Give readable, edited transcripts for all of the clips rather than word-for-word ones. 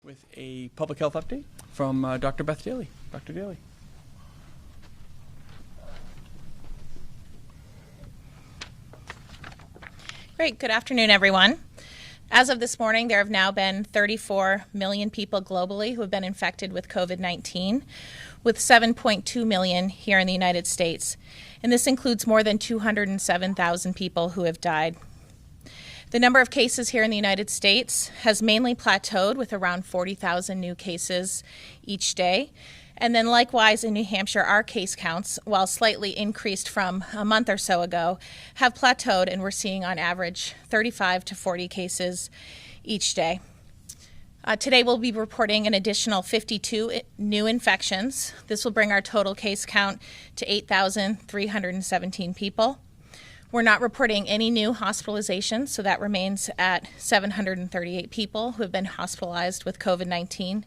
with a public health update from Dr. Beth Daly. Dr. Daly. Great. Good afternoon, everyone. As of this morning, there have now been 34 million people globally who have been infected with COVID-19, with 7.2 million here in the United States. And this includes more than 207,000 people who have died. The number of cases here in the United States has mainly plateaued with around 40,000 new cases each day. And then likewise in New Hampshire, our case counts, while slightly increased from a month or so ago, have plateaued, and we're seeing on average 35 to 40 cases each day. Today we'll be reporting an additional 52 new infections. This will bring our total case count to 8,317 people. We're not reporting any new hospitalizations, so that remains at 738 people who have been hospitalized with COVID-19.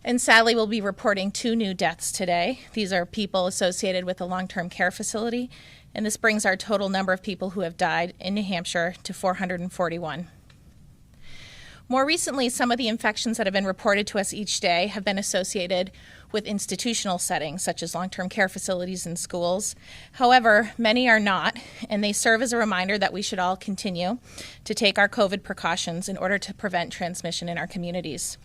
And sadly, we'll be reporting 2 new deaths today. These are people associated with a long-term care facility, and this brings our total number of people who have died in New Hampshire to 441. More recently, some of the infections that have been reported to us each day have been associated with institutional settings, such as long-term care facilities and schools. However, many are not, and they serve as a reminder that we should all continue to take our COVID precautions in order to prevent transmission in our communities.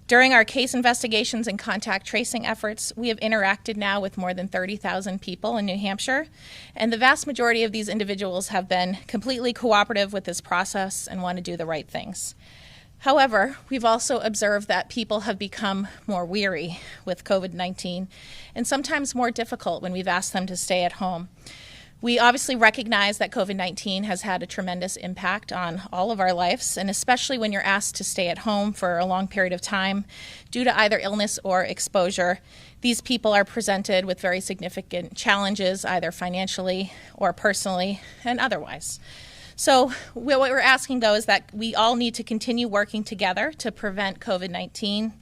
During our case investigations and contact tracing efforts, we have interacted now with more than 30,000 people in New Hampshire, and the vast majority of these individuals have been completely cooperative with this process and want to do the right things. However, we've also observed that people have become more weary with COVID-19 and sometimes more difficult when we've asked them to stay at home. We obviously recognize that COVID-19 has had a tremendous impact on all of our lives, and especially when you're asked to stay at home for a long period of time due to either illness or exposure. These people are presented with very significant challenges, either financially or personally and otherwise. So what we're asking, though, is that we all need to continue working together to prevent COVID-19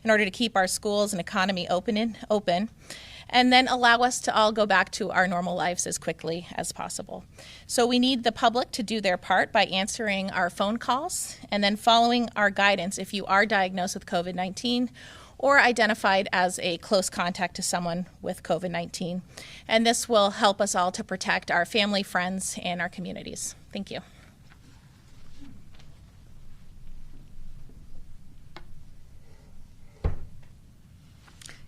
in order to keep our schools and economy open, and then allow us to all go back to our normal lives as quickly as possible. So we need the public to do their part by answering our phone calls and then following our guidance if you are diagnosed with COVID-19 or identified as a close contact to someone with COVID-19. And this will help us all to protect our family, friends, and our communities. Thank you.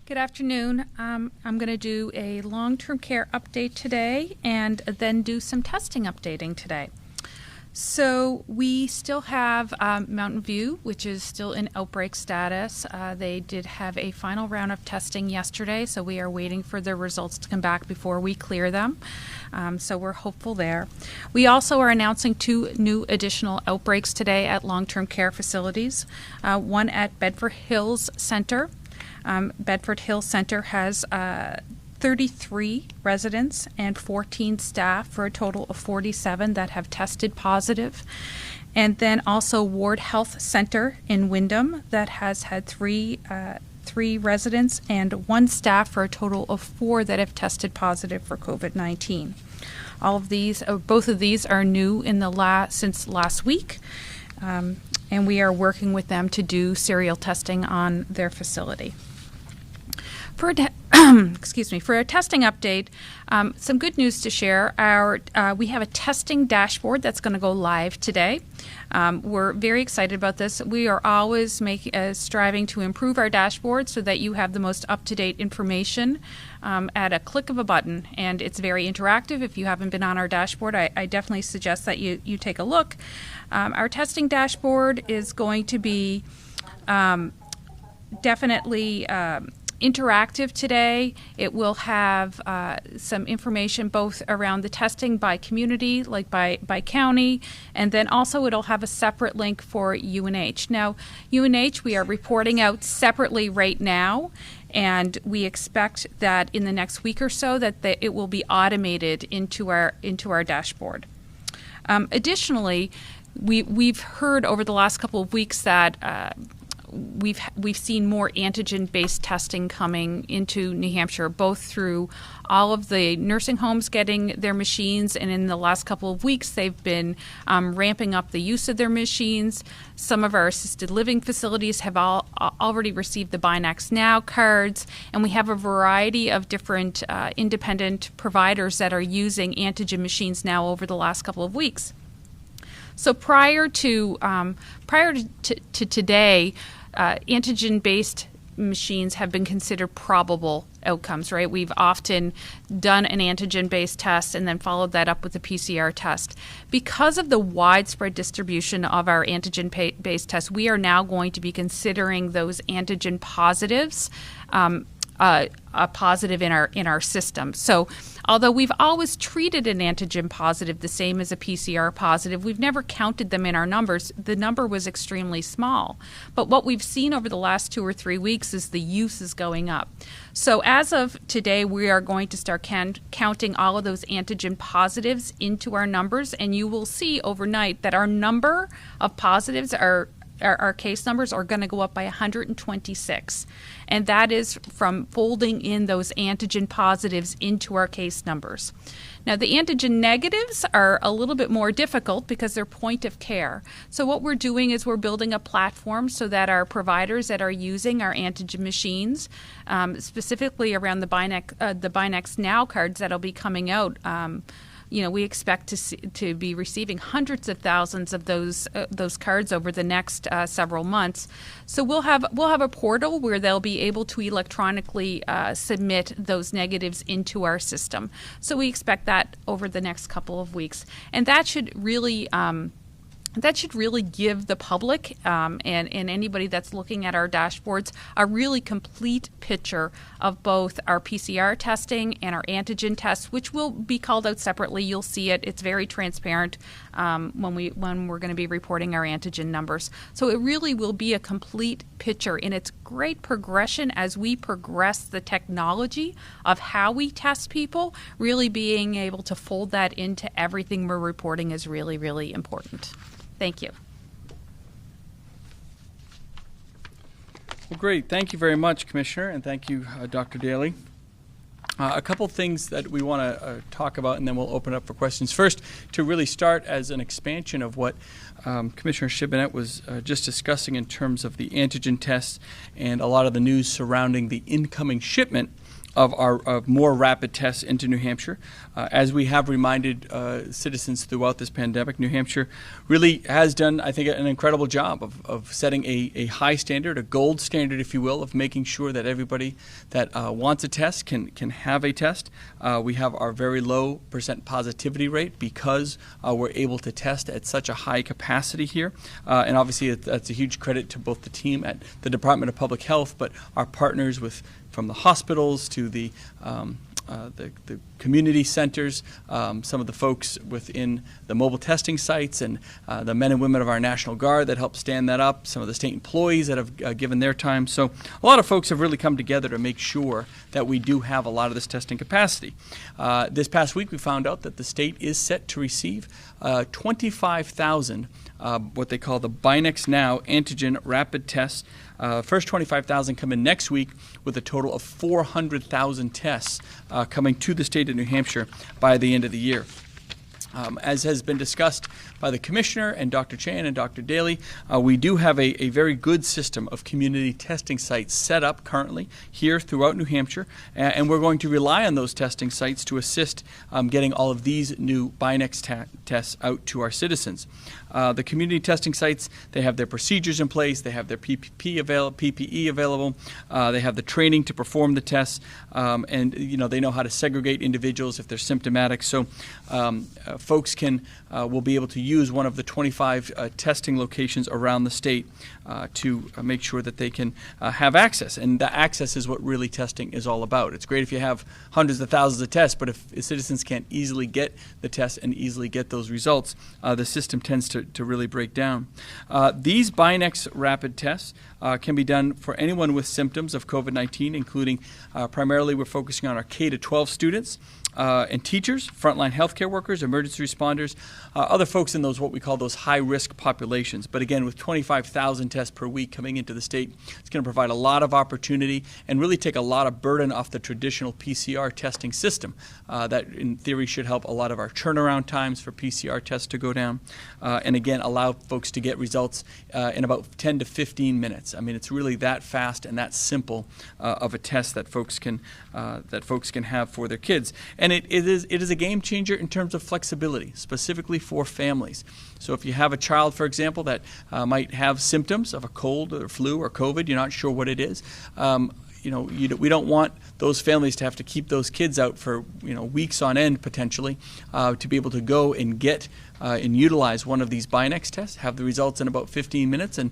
Good afternoon. I'm going to do a long-term care update today and then do some testing updating today. So we still have Mountain View, which is still in outbreak status. They did have a final round of testing yesterday, so we are waiting for the results to come back before we clear them. So we're hopeful there. We also are announcing 2 new additional outbreaks today at long-term care facilities. One at Bedford Hills Center. Bedford Hills Center has 33 residents and 14 staff for a total of 47 that have tested positive. And then also Ward Health Center in Windham that has had 3 residents and 1 staff for a total of 4 that have tested positive for COVID-19. All of these, both of these are new in the since last week, and we are working with them to do serial testing on their facility. For a testing update, some good news to share. We have a testing dashboard that's going to go live today. We're very excited about this. We are always striving to improve our dashboard so that you have the most up-to-date information at a click of a button. And it's very interactive. If you haven't been on our dashboard, I definitely suggest that you take a look. Our testing dashboard is going to be definitely interactive today. It will have some information both around the testing by community, like by county, and then also it'll have a separate link for UNH. Now, UNH we are reporting out separately right now, and we expect that in the next week or so that it will be automated into our dashboard. Additionally, we've heard over the last couple of weeks that we've seen more antigen-based testing coming into New Hampshire, both through all of the nursing homes getting their machines, and in the last couple of weeks they've been ramping up the use of their machines. Some of our assisted living facilities have already received the BinaxNOW cards, and we have a variety of different independent providers that are using antigen machines now over the last couple of weeks. So prior to today, antigen-based machines have been considered probable outcomes, right? We've often done an antigen-based test and then followed that up with a PCR test. Because of the widespread distribution of our antigen-based tests, we are now going to be considering those antigen positives a positive in our system. So although we've always treated an antigen positive the same as a PCR positive, we've never counted them in our numbers. The number was extremely small. But what we've seen over the last 2 or 3 weeks is the use is going up. So as of today, we are going to start counting all of those antigen positives into our numbers, and you will see overnight that our number of positives our case numbers are going to go up by 126. And that is from folding in those antigen positives into our case numbers. Now, the antigen negatives are a little bit more difficult because they're point of care. So what we're doing is we're building a platform so that our providers that are using our antigen machines, specifically around the BinaxNOW cards that'll be coming out, we expect to be receiving hundreds of thousands of those cards over the next several months. So we'll have a portal where they'll be able to electronically submit those negatives into our system. So we expect that over the next couple of weeks, and that should really give the public and anybody that's looking at our dashboards a really complete picture of both our PCR testing and our antigen tests, which will be called out separately. You'll see it. It's very transparent when we're going to be reporting our antigen numbers. So it really will be a complete picture, and it's great progression as we progress the technology of how we test people. Really being able to fold that into everything we're reporting is really, really important. Thank you. Well, great. Thank you very much, Commissioner, and thank you, Dr. Daly. A couple things that we want to talk about, and then we'll open up for questions. First, to really start as an expansion of what Commissioner Shibinette was just discussing in terms of the antigen tests and a lot of the news surrounding the incoming shipment of more rapid tests into New Hampshire. As we have reminded citizens throughout this pandemic, New Hampshire really has done, I think, an incredible job of setting a high standard, a gold standard, if you will, of making sure that everybody that wants a test can have a test. We have our very low % positivity rate because we're able to test at such a high capacity here. And obviously that's a huge credit to both the team at the Department of Public Health, but our partners from the hospitals to the community centers, some of the folks within the mobile testing sites, and the men and women of our National Guard that helped stand that up, some of the state employees that have given their time. So a lot of folks have really come together to make sure that we do have a lot of this testing capacity. This past week we found out that the state is set to receive 25,000 what they call the BinaxNOW antigen rapid tests. First 25,000 come in next week, with a total of 400,000 tests coming to the state of New Hampshire by the end of the year. As has been discussed by the Commissioner and Dr. Chan and Dr. Daly, we do have a very good system of community testing sites set up currently here throughout New Hampshire, and we're going to rely on those testing sites to assist getting all of these new Binax tests out to our citizens. The community testing sites, they have their procedures in place, they have their PPE available, they have the training to perform the tests, and they know how to segregate individuals if they're symptomatic. So folks will be able to use one of the 25 testing locations around the state to make sure that they can have access. And the access is what really testing is all about. It's great if you have hundreds of thousands of tests, but if citizens can't easily get the tests and easily get those results, the system tends to really break down. These Binax rapid tests can be done for anyone with symptoms of COVID-19, including primarily we're focusing on our K-12 students. and teachers, frontline healthcare workers, emergency responders, other folks in those what we call those high-risk populations. But again, with 25,000 tests per week coming into the state, it's going to provide a lot of opportunity and really take a lot of burden off the traditional PCR testing system. That, in theory, should help a lot of our turnaround times for PCR tests to go down, and again, allow folks to get results in about 10 to 15 minutes. I mean, it's really that fast and that simple of a test that folks can have for their kids. And it is a game changer in terms of flexibility, specifically for families. So if you have a child, for example, that might have symptoms of a cold or flu or COVID, you're not sure what it is, we don't want those families to have to keep those kids out for weeks on end potentially to be able to go and get and utilize one of these Binax tests, have the results in about 15 minutes, and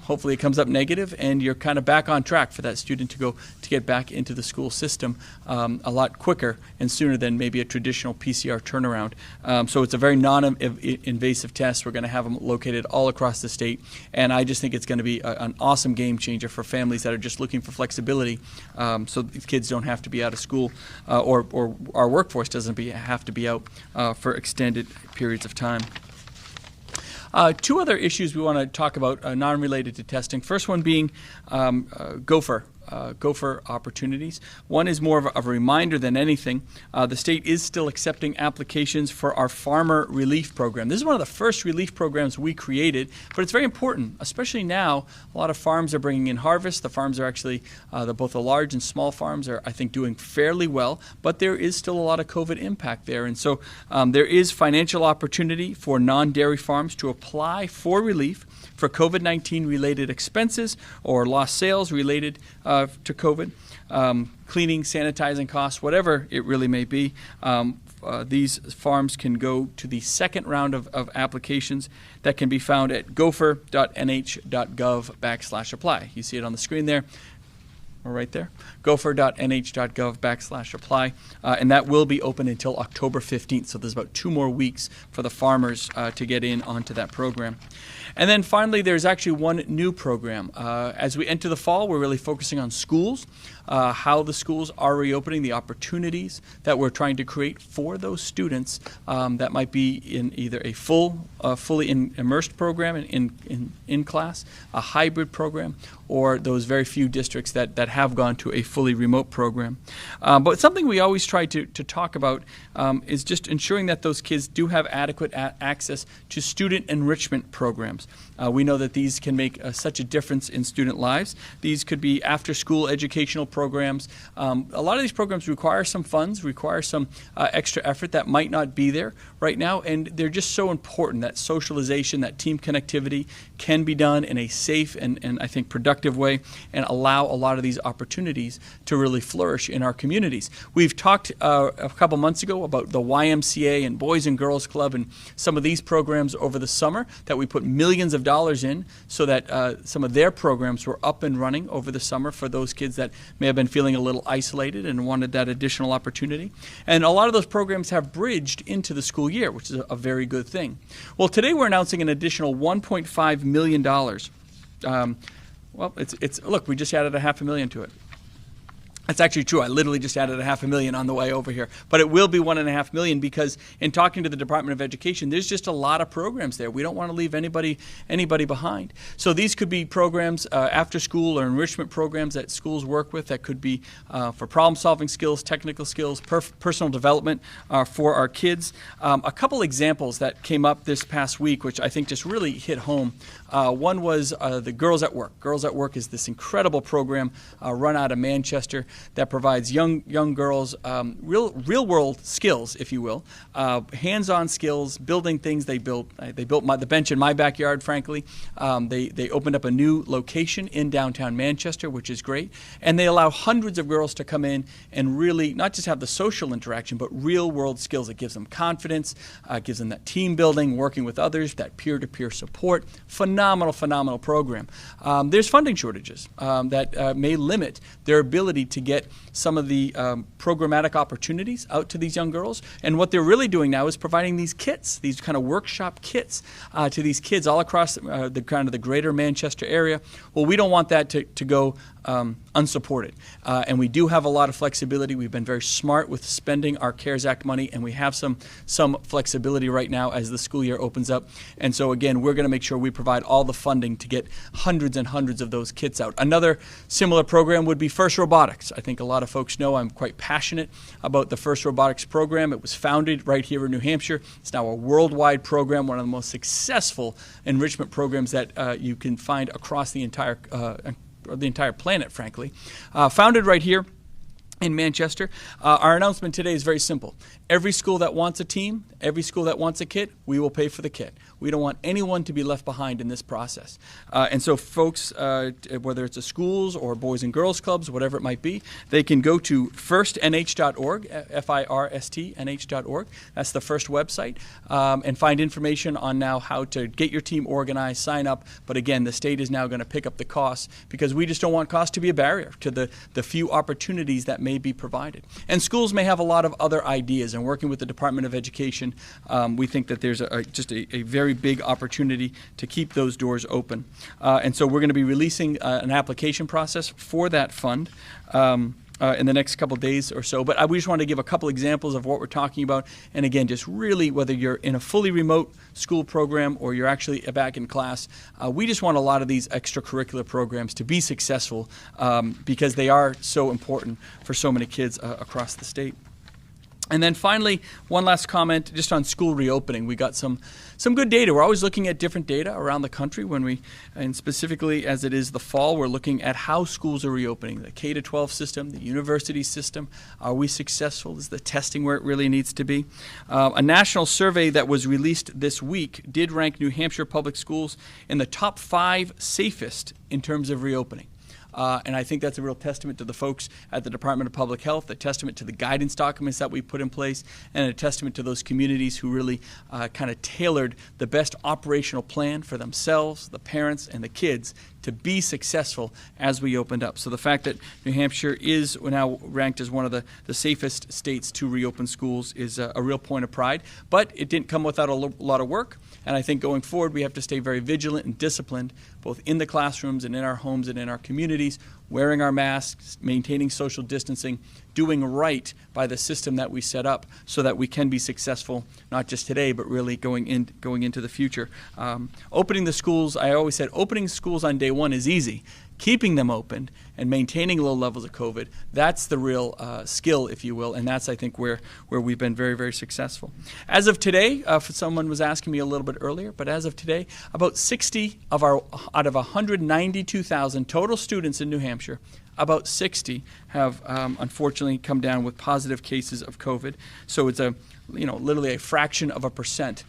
hopefully it comes up negative, and you're kind of back on track for that student to get back into the school system a lot quicker and sooner than maybe a traditional PCR turnaround. So it's a very non-invasive test. We're going to have them located all across the state, and I just think it's going to be an awesome game changer for families that are just looking for flexibility, so the kids don't have to be out of school or our workforce doesn't have to be out for extended periods of time. Two other issues we want to talk about non-related to testing. First one being Gopher opportunities. One is more of a reminder than anything. The state is still accepting applications for our Farmer Relief Program. This is one of the first relief programs we created, but it's very important, especially now. A lot of farms are bringing in harvest. The farms are actually, both the large and small farms are, I think, doing fairly well, but there is still a lot of COVID impact there. And so there is financial opportunity for non-dairy farms to apply for relief for COVID-19 related expenses or lost sales related to COVID, cleaning, sanitizing costs, whatever it really may be. These farms can go to the second round of applications that can be found at gopher.nh.gov/apply. You see it on the screen there. Or right there, gopher.nh.gov/apply, and that will be open until October 15th, so there's about 2 more weeks for the farmers to get in onto that program. And then finally, there's actually one new program. As we enter the fall, we're really focusing on schools, how the schools are reopening, the opportunities that we're trying to create for those students that might be in either a fully immersed program in class, a hybrid program, or those very few districts that have gone to a fully remote program. But something we always try to talk about is just ensuring that those kids do have adequate access to student enrichment programs. We know that these can make such a difference in student lives. These could be after-school educational programs. A lot of these programs require some funds, require some extra effort that might not be there right now, and they're just so important. That socialization, that team connectivity can be done in a safe and I think productive way and allow a lot of these opportunities to really flourish in our communities. We've talked a couple months ago about the YMCA and Boys and Girls Club and some of these programs over the summer that we put millions of dollars in so that some of their programs were up and running over the summer for those kids that may have been feeling a little isolated and wanted that additional opportunity. And a lot of those programs have bridged into the school year, which is a very good thing. Well, today we're announcing an additional $1.5 million. Look, we just added $500,000 to it. That's actually true. I literally just added $500,000 on the way over here. But it will be $1.5 million because in talking to the Department of Education, there's just a lot of programs there. We don't want to leave anybody behind. So these could be programs, after school or enrichment programs that schools work with that could be for problem-solving skills, technical skills, personal development for our kids. A couple examples that came up this past week, which I think just really hit home. One was the Girls at Work. Girls at Work is this incredible program run out of Manchester that provides young girls real world skills, if you will, hands-on skills, building things. They built the bench in my backyard. Frankly, they opened up a new location in downtown Manchester, which is great, and they allow hundreds of girls to come in and really not just have the social interaction, but real world skills. It gives them confidence, gives them that team building, working with others, that peer-to-peer support. Phenomenal program. There's funding shortages that may limit their ability to get some of the programmatic opportunities out to these young girls. And what they're really doing now is providing these kits, these kind of workshop kits to these kids all across the greater Manchester area. Well, we don't want that to go unsupported. And we do have a lot of flexibility. We've been very smart with spending our CARES Act money, and we have some flexibility right now as the school year opens up. And so again, we're going to make sure we provide all the funding to get hundreds and hundreds of those kits out. Another similar program would be FIRST Robotics. I think a lot of folks know I'm quite passionate about the FIRST Robotics program. It was founded right here in New Hampshire. It's now a worldwide program, one of the most successful enrichment programs that you can find across the entire planet, frankly. Founded right here in Manchester. Our announcement today is very simple. Every school that wants a team, every school that wants a kit, we will pay for the kit. We don't want anyone to be left behind in this process. And so folks, whether it's the schools or Boys and Girls Clubs, whatever it might be, they can go to firstnh.org, FIRSTNH.org. That's the FIRST website, and find information on now how to get your team organized, sign up. But again, the state is now going to pick up the costs because we just don't want cost to be a barrier to the few opportunities that may be provided. And schools may have a lot of other ideas, and working with the Department of Education, we think that there's just a very big opportunity to keep those doors open. And so we're going to be releasing an application process for that fund in the next couple days or so. But we just wanted to give a couple examples of what we're talking about. And again, just really, whether you're in a fully remote school program or you're actually back in class, we just want a lot of these extracurricular programs to be successful because they are so important for so many kids across the state. And then finally, one last comment just on school reopening. We got some good data. We're always looking at different data around the country and specifically as it is the fall, we're looking at how schools are reopening, the K-12 system, the university system. Are we successful? Is the testing where it really needs to be? A national survey that was released this week did rank New Hampshire public schools in the top 5 safest in terms of reopening. And I think that's a real testament to the folks at the Department of Public Health, a testament to the guidance documents that we put in place, and a testament to those communities who really kind of tailored the best operational plan for themselves, the parents, and the kids to be successful as we opened up. So the fact that New Hampshire is now ranked as one of the safest states to reopen schools is a real point of pride. But it didn't come without a lot of work. And I think going forward, we have to stay very vigilant and disciplined, both in the classrooms and in our homes and in our communities, wearing our masks, maintaining social distancing, doing right by the system that we set up so that we can be successful, not just today, but really going into the future. Opening the schools, I always said, opening schools on day one is easy. Keeping them open and maintaining low levels of COVID, that's the real skill, if you will, and that's, I think, where we've been very, very successful. As of today, someone was asking me a little bit earlier, but as of today, about 60 out of 192,000 total students in New Hampshire, about 60 have unfortunately come down with positive cases of COVID. So it's literally a fraction of a percent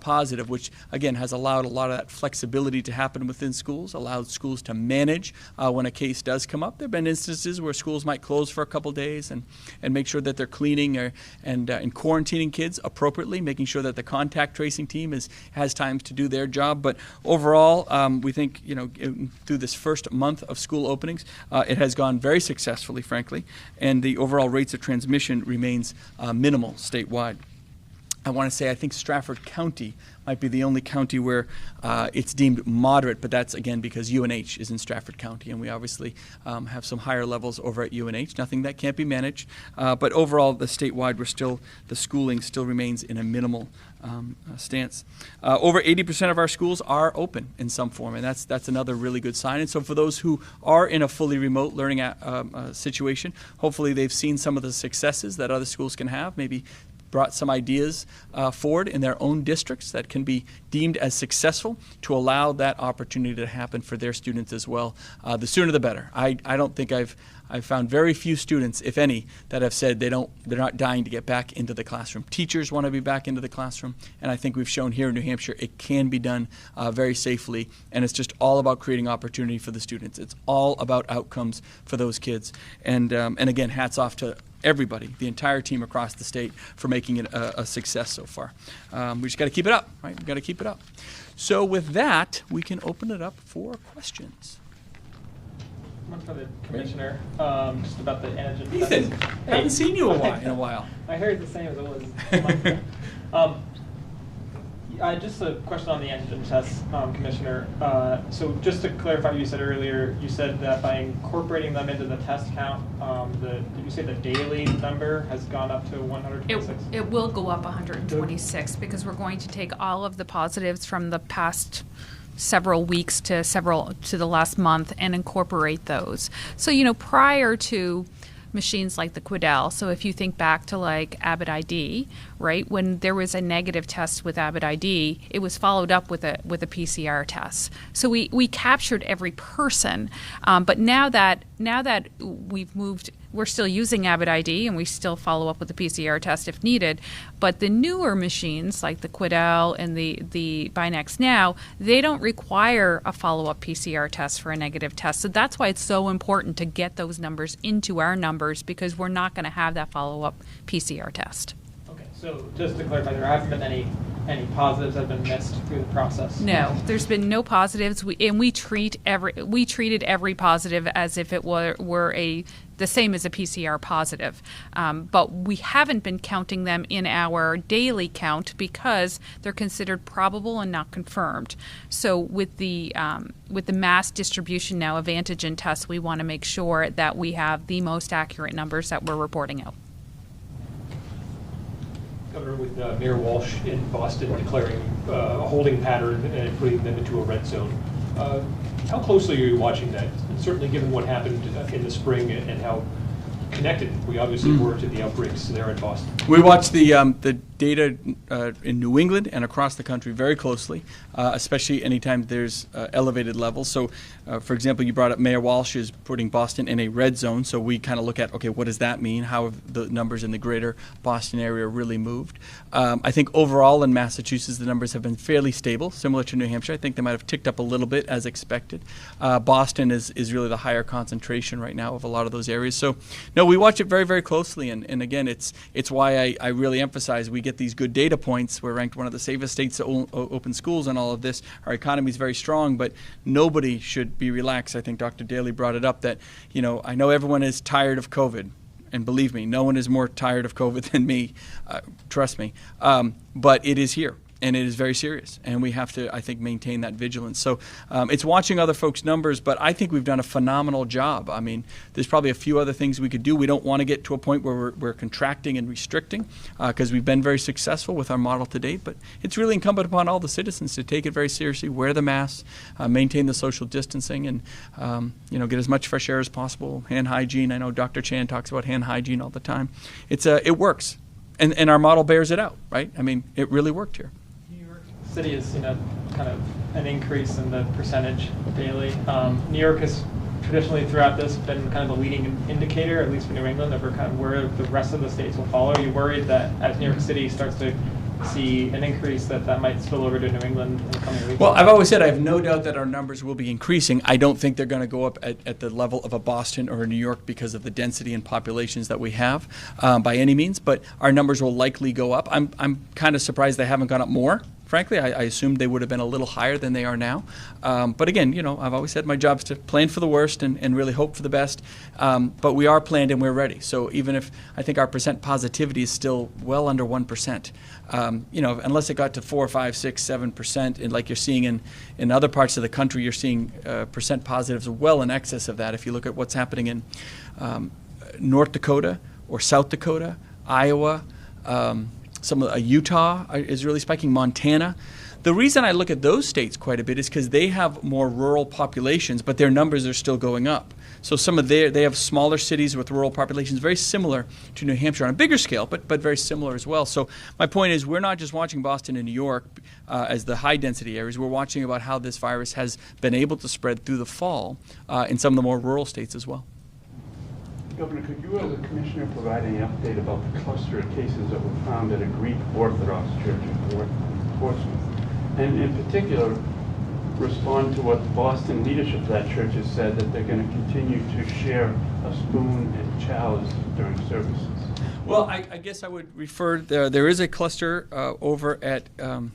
positive, which again has allowed a lot of that flexibility to happen within schools, allowed schools to manage when a case does come up. There have been instances where schools might close for a couple days and make sure that they're cleaning and quarantining kids appropriately, making sure that the contact tracing team has times to do their job. But overall, we think through this first month of school openings, it has gone very successfully, frankly, and the overall rates of transmission remains minimal statewide. I want to say I think Stratford County might be the only county where it's deemed moderate, but that's again because UNH is in Stratford County, and we obviously have some higher levels over at UNH. Nothing that can't be managed, but overall, the statewide, the schooling still remains in a minimal stance. Over 80% of our schools are open in some form, and that's another really good sign. And so for those who are in a fully remote learning situation, hopefully they've seen some of the successes that other schools can have, maybe brought some ideas forward in their own districts that can be deemed as successful to allow that opportunity to happen for their students as well. The sooner the better. I don't think I've found very few students, if any, that have said they're not dying to get back into the classroom. Teachers want to be back into the classroom, and I think we've shown here in New Hampshire it can be done very safely, and it's just all about creating opportunity for the students. It's all about outcomes for those kids, and again, hats off to everybody, the entire team across the state, for making it a success so far. We just got to keep it up, right? We've got to keep it up. So with that, we can open it up for questions. One for the commissioner, just about the antigen test. Ethan, I haven't seen you in a while. I heard the same as it was a month ago. Just a question on the antigen test, Commissioner. So just to clarify, you said earlier, you said that by incorporating them into the test count, did you say the daily number has gone up to 126? It will go up 126 because we're going to take all of the positives from the past several weeks to the last month and incorporate those. So, prior to machines like the Quidel, so if you think back to like Abbott ID, right, when there was a negative test with Abbott ID, it was followed up with a PCR test. So we captured every person, but now that we've moved, we're still using Abbott ID and we still follow up with the PCR test if needed. But the newer machines like the Quidel and the Binax Now, they don't require a follow-up PCR test for a negative test. So that's why it's so important to get those numbers into our numbers, because we're not going to have that follow-up PCR test. Okay, so just to clarify, there haven't been any positives that have been missed through the process? No, there's been no positives. We treated every positive as if it were the same as a PCR positive, but we haven't been counting them in our daily count because they're considered probable and not confirmed. So with the mass distribution now of antigen tests, we want to make sure that we have the most accurate numbers that we're reporting out. Governor, with Mayor Walsh in Boston declaring a holding pattern and putting them into a red zone, how closely are you watching that? And certainly given what happened in the spring and how connected we obviously were to the outbreaks there in Boston. We watch the data in New England and across the country very closely, especially anytime there's elevated levels. So, for example, you brought up Mayor Walsh is putting Boston in a red zone. So we kind of look at, okay, what does that mean? How have the numbers in the greater Boston area really moved? I think overall in Massachusetts, the numbers have been fairly stable, similar to New Hampshire. I think they might have ticked up a little bit as expected. Boston is really the higher concentration right now of a lot of those areas. So, no, we watch it very, very closely. And again, it's why I really emphasize we get these good data points. We're ranked one of the safest states to open schools and all of this. Our economy is very strong, but nobody should be relaxed. I think Dr. Daly brought it up that, I know everyone is tired of COVID. And believe me, no one is more tired of COVID than me. Trust me. But it is here. And it is very serious, and we have to, I think, maintain that vigilance. So it's watching other folks' numbers, but I think we've done a phenomenal job. I mean, there's probably a few other things we could do. We don't want to get to a point where we're contracting and restricting, because we've been very successful with our model to date. But it's really incumbent upon all the citizens to take it very seriously, wear the masks, maintain the social distancing, and get as much fresh air as possible. Hand hygiene. I know Dr. Chan talks about hand hygiene all the time. It works, and our model bears it out, right? I mean, it really worked here. City has seen a kind of an increase in the percentage daily. New York has traditionally throughout this been kind of the leading indicator, at least for New England, over kind of where the rest of the states will follow. Are you worried that as New York City starts to see an increase that might spill over to New England in the coming weeks? Well, I've always said I have no doubt that our numbers will be increasing. I don't think they're going to go up at the level of a Boston or a New York because of the density and populations that we have by any means, but our numbers will likely go up. I'm kind of surprised they haven't gone up more. Frankly, I assumed they would have been a little higher than they are now. But again, I've always said my job is to plan for the worst and really hope for the best. But we are planned and we're ready. So even if I think our percent positivity is still well under 1%, unless it got to 4, 5, 6, 7%, and like you're seeing in other parts of the country, you're seeing percent positives well in excess of that. If you look at what's happening in North Dakota or South Dakota, Iowa, some of Utah is really spiking, Montana. The reason I look at those states quite a bit is because they have more rural populations, but their numbers are still going up. So they have smaller cities with rural populations, very similar to New Hampshire on a bigger scale, but very similar as well. So my point is we're not just watching Boston and New York as the high density areas. We're watching about how this virus has been able to spread through the fall in some of the more rural states as well. Governor, could you as a commissioner provide any update about the cluster of cases that were found at a Greek Orthodox church in Portsmouth? And in particular, respond to what the Boston leadership of that church has said, that they're going to continue to share a spoon and chalice during services. Well, I guess I would refer, there is a cluster over at,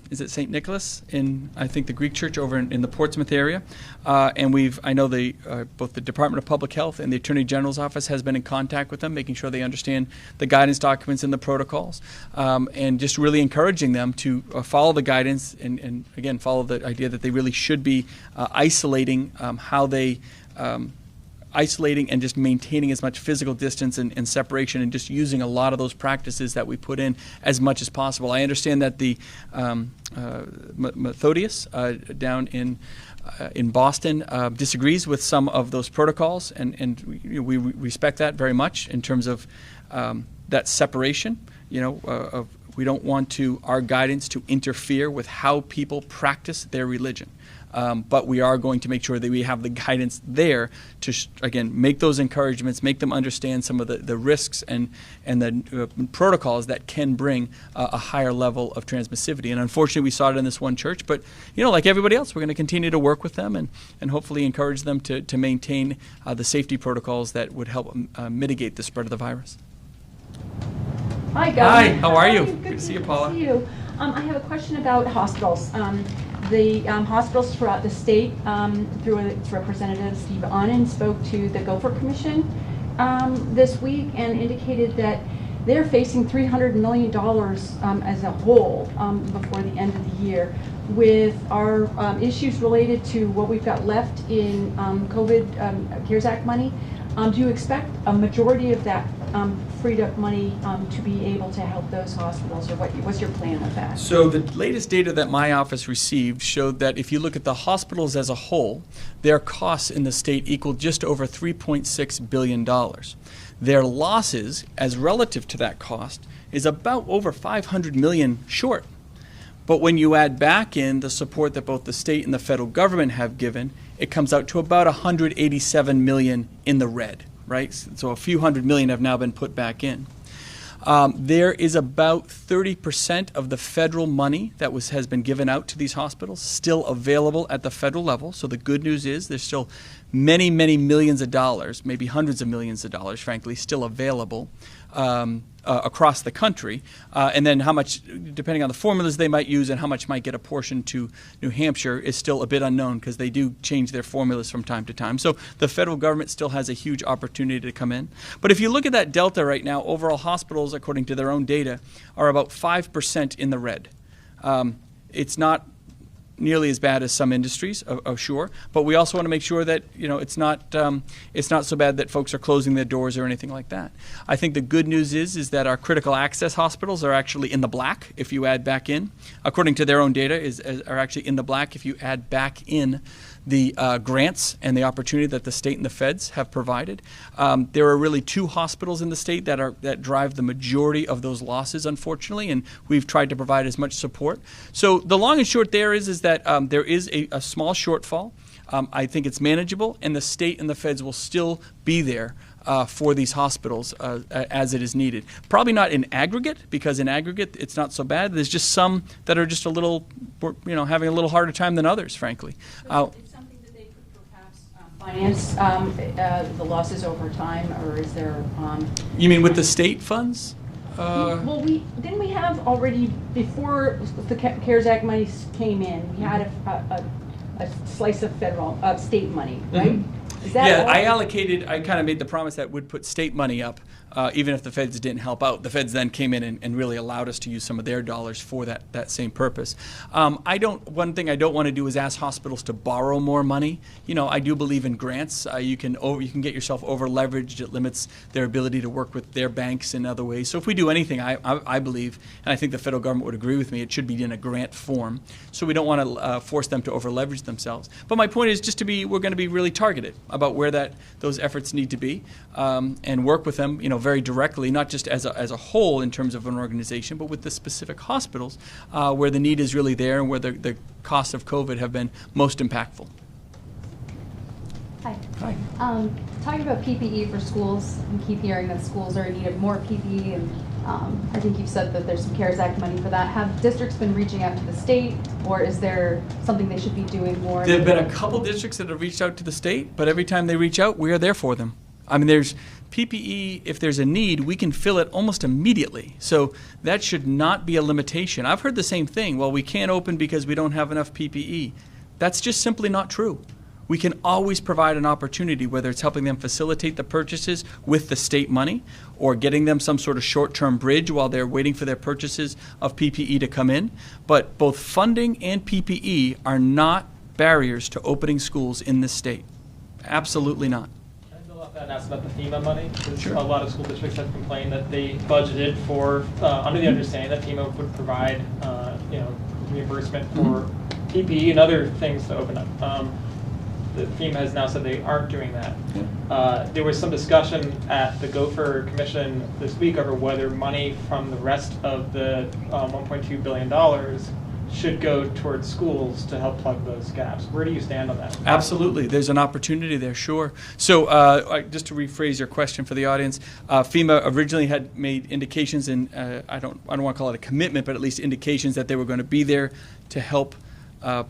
is it St. Nicholas in, I think, the Greek church over in the Portsmouth area. And I know both the Department of Public Health and the Attorney General's office has been in contact with them, making sure they understand the guidance documents and the protocols, and just really encouraging them to follow the guidance and again, follow the idea that they really should be isolating how they isolating and just maintaining as much physical distance and separation, and just using a lot of those practices that we put in as much as possible. I understand that the Methodius down in Boston disagrees with some of those protocols, and we respect that very much in terms of that separation. We don't want our guidance to interfere with how people practice their religion. But we are going to make sure that we have the guidance there to, again, make those encouragements, make them understand some of the risks and the protocols that can bring a higher level of transmissivity. And unfortunately, we saw it in this one church. But, like everybody else, we're going to continue to work with them and hopefully encourage them to maintain the safety protocols that would help mitigate the spread of the virus. Hi, Governor. Hi, how are you? Good to see you, Paula. Good to see you. I have a question about hospitals. The hospitals throughout the state, through its representative, Steve Onen, spoke to the Gopher Commission this week and indicated that they're facing $300 million as a whole before the end of the year, with our issues related to what we've got left in COVID CARES Act money. Do you expect a majority of that freed up money to be able to help those hospitals, or what's your plan with that? So the latest data that my office received showed that if you look at the hospitals as a whole, their costs in the state equal just over $3.6 billion. Their losses, as relative to that cost, is about over $500 million short. But when you add back in the support that both the state and the federal government have given, it comes out to about $187 million in the red, right? So a few hundred million have now been put back in. There is about 30% of the federal money that has been given out to these hospitals still available at the federal level. So the good news is there's still many, many millions of dollars, maybe hundreds of millions of dollars, frankly, still available across the country. And then how much, depending on the formulas they might use and how much might get apportioned to New Hampshire, is still a bit unknown because they do change their formulas from time to time. So the federal government still has a huge opportunity to come in. But if you look at that delta right now, overall hospitals, according to their own data, are about 5% in the red. It's not nearly as bad as some industries, sure, but we also want to make sure that it's not so bad that folks are closing their doors or anything like that. I think the good news is that our critical access hospitals are actually in the black if you add back in, according to their own data, are actually in the black if you add back in the grants and the opportunity that the state and the feds have provided. There are really two hospitals in the state that drive the majority of those losses, unfortunately, and we've tried to provide as much support. So the long and short there is that there is a small shortfall. I think it's manageable, and the state and the feds will still be there for these hospitals as it is needed. Probably not in aggregate, because in aggregate it's not so bad. There's just some that are just a little, having a little harder time than others, frankly. It's something that they could perhaps finance the losses over time, or is there? You mean with the state funds? Well, didn't we have already, before the CARES Act money came in, we had a slice of state money, right? Mm-hmm. Is that I kind of made the promise that would put state money up, even if the feds didn't help out. The feds then came in and really allowed us to use some of their dollars for that same purpose. One thing I don't want to do is ask hospitals to borrow more money. I do believe in grants. You can get yourself over leveraged. It limits their ability to work with their banks in other ways. So if we do anything, I believe, and I think the federal government would agree with me, it should be in a grant form. So we don't want to force them to over leverage themselves. But my point is we're going to be really targeted about where those efforts need to be, and work with them, very directly, not just as a whole in terms of an organization, but with the specific hospitals where the need is really there and where the costs of COVID have been most impactful. Hi. Hi. Talking about PPE for schools, we keep hearing that schools are in need of more PPE, and I think you've said that there's some CARES Act money for that. Have districts been reaching out to the state, or is there something they should be doing more? There have been a couple districts that have reached out to the state, but every time they reach out, we are there for them. I mean, there's PPE, if there's a need, we can fill it almost immediately. So that should not be a limitation. I've heard the same thing. Well, we can't open because we don't have enough PPE. That's just simply not true. We can always provide an opportunity, whether it's helping them facilitate the purchases with the state money or getting them some sort of short-term bridge while they're waiting for their purchases of PPE to come in. But both funding and PPE are not barriers to opening schools in this state. Absolutely not. Can I build off that and ask about the FEMA money? Because Sure. a lot of school districts have complained that they budgeted for, under the understanding that FEMA would provide, reimbursement for PPE and other things to open up. The FEMA has now said they aren't doing that. There was some discussion at the Gopher Commission this week over whether money from the rest of the $1.2 billion should go towards schools to help plug those gaps. Where do you stand on that? Absolutely. There's an opportunity there, sure. So just to rephrase your question for the audience, FEMA originally had made indications, and I don't want to call it a commitment, but at least indications that they were going to be there to help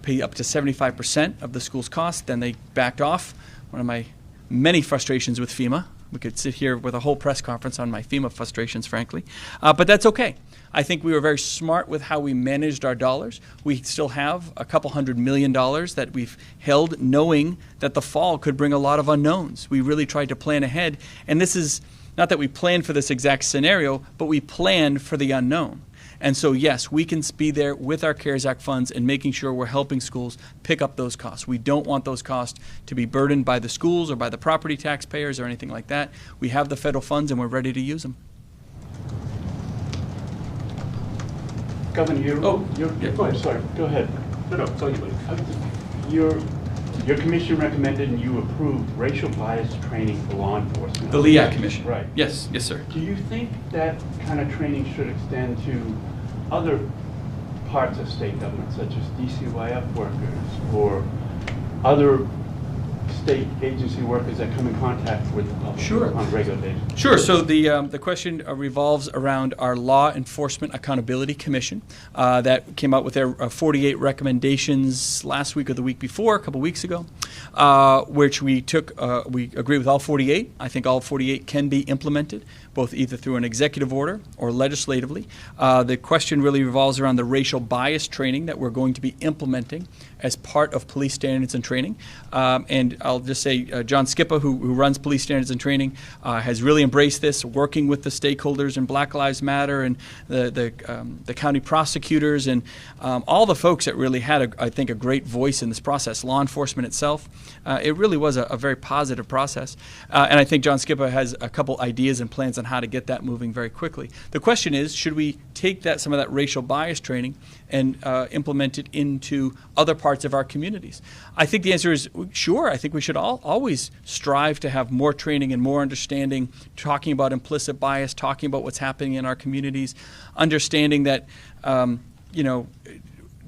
pay up to 75% of the school's cost. Then they backed off. One of my many frustrations with FEMA. We could sit here with a whole press conference on my FEMA frustrations, frankly. But that's okay. I think we were very smart with how we managed our dollars. We still have a couple $100 million that we've held, knowing that the fall could bring a lot of unknowns. We really tried to plan ahead. And this is not that we planned for this exact scenario, but we planned for the unknown. And so, yes, we can be there with our CARES Act funds and making sure we're helping schools pick up those costs. We don't want those costs to be burdened by the schools or by the property taxpayers or anything like that. We have the federal funds and we're ready to use them. Governor, yeah, go ahead. sorry, go ahead. No, it's all you, buddy. Your commission recommended and you approved racial bias training for law enforcement. The LEAC Commission. Right. Yes, sir. Do you think that kind of training should extend to other parts of state government, such as DCYF workers or other state agency workers that come in contact with the public Sure. on a regular basis? Sure. So the question revolves around our Law Enforcement Accountability Commission that came out with their 48 recommendations last week or the week before, a couple weeks ago, which we took. We agree with all 48. I think all 48 can be implemented, both either through an executive order or legislatively. The question really revolves around the racial bias training that we're going to be implementing as part of police standards and training. And I'll just say John Skippa, who runs police standards and training, has really embraced this, working with the stakeholders in Black Lives Matter and the county prosecutors and all the folks that really had, I think, a great voice in this process. Law enforcement itself, it really was a very positive process. And I think John Skippa has a couple ideas and plans on how to get that moving very quickly. The question is, should we take some of that racial bias training and implement it into other parts of our communities? I think the answer is sure. I think we should always strive to have more training and more understanding, talking about implicit bias, talking about what's happening in our communities, understanding that,